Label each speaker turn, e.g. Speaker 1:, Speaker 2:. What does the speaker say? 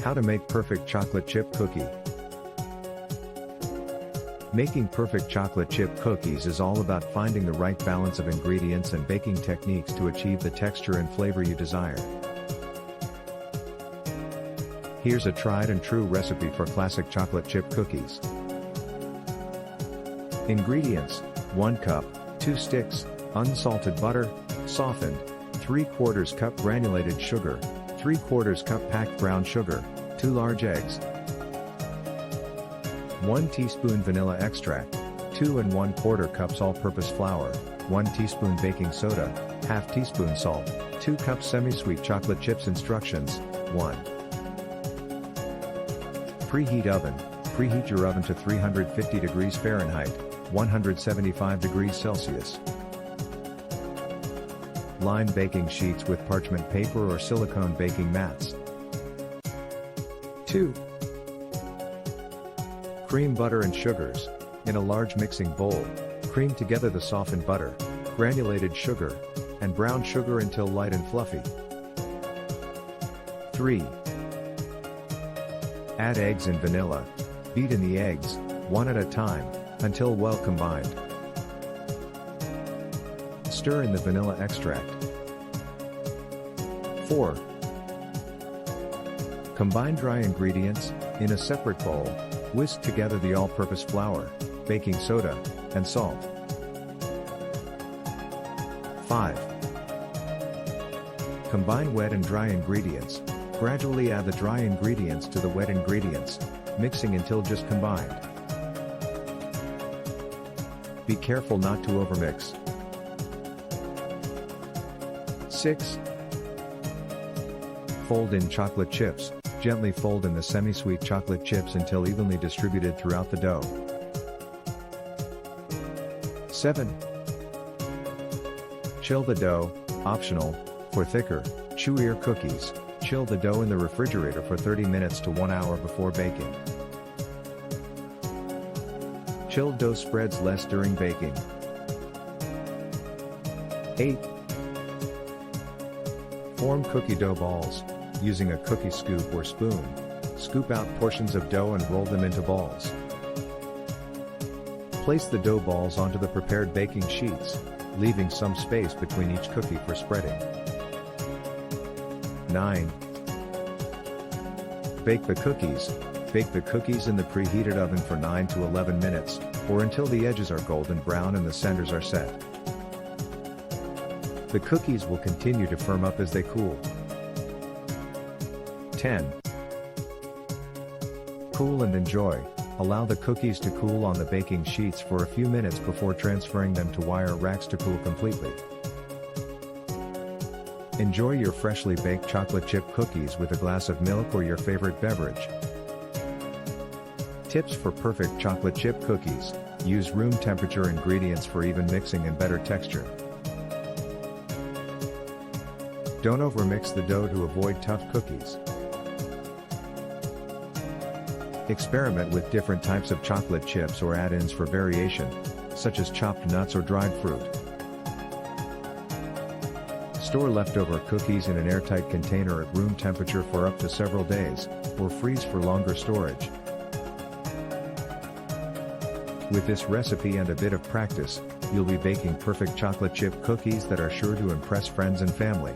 Speaker 1: How to make perfect chocolate chip cookie. Making perfect chocolate chip cookies is all about finding the right balance of ingredients and baking techniques to achieve the texture and flavor you desire. Here's a tried and true recipe for classic chocolate chip cookies. Ingredients: 1 cup, 2 sticks, unsalted butter, softened, 3/4 cup granulated sugar, 3/4 cup packed brown sugar, 2 large eggs, 1 teaspoon vanilla extract, 2 1/4 cups all-purpose flour, 1 teaspoon baking soda, ½ teaspoon salt, 2 cups semi-sweet chocolate chips. Instructions: 1. Preheat oven. Preheat your oven to 350 degrees Fahrenheit, 175 degrees Celsius. Line baking sheets with parchment paper or silicone baking mats. 2. Cream butter and sugars. In a large mixing bowl, cream together the softened butter, granulated sugar, and brown sugar until light and fluffy. 3. Add eggs and vanilla. Beat in the eggs, one at a time, until well combined. Stir in the vanilla extract. 4. Combine dry ingredients. In a separate bowl, whisk together the all-purpose flour, baking soda, and salt. 5. Combine wet and dry ingredients. Gradually add the dry ingredients to the wet ingredients, mixing until just combined. Be careful not to overmix. 6. Fold in chocolate chips. Gently fold in the semi-sweet chocolate chips until evenly distributed throughout the dough. 7. Chill the dough, optional, for thicker, chewier cookies. Chill the dough in the refrigerator for 30 minutes to 1 hour before baking. Chilled dough spreads less during baking. 8. Form cookie dough balls. Using a cookie scoop or spoon, scoop out portions of dough and roll them into balls. Place the dough balls onto the prepared baking sheets, leaving some space between each cookie for spreading. 9. Bake the cookies. Bake the cookies in the preheated oven for 9 to 11 minutes, or until the edges are golden brown and the centers are set. The cookies will continue to firm up as they cool. 10. Cool and enjoy. Allow the cookies to cool on the baking sheets for a few minutes before transferring them to wire racks to cool completely. Enjoy your freshly baked chocolate chip cookies with a glass of milk or your favorite beverage. Tips for perfect chocolate chip cookies: use room temperature ingredients for even mixing and better texture. Don't overmix the dough to avoid tough cookies. Experiment with different types of chocolate chips or add-ins for variation, such as chopped nuts or dried fruit. Store leftover cookies in an airtight container at room temperature for up to several days, or freeze for longer storage. With this recipe and a bit of practice, you'll be baking perfect chocolate chip cookies that are sure to impress friends and family.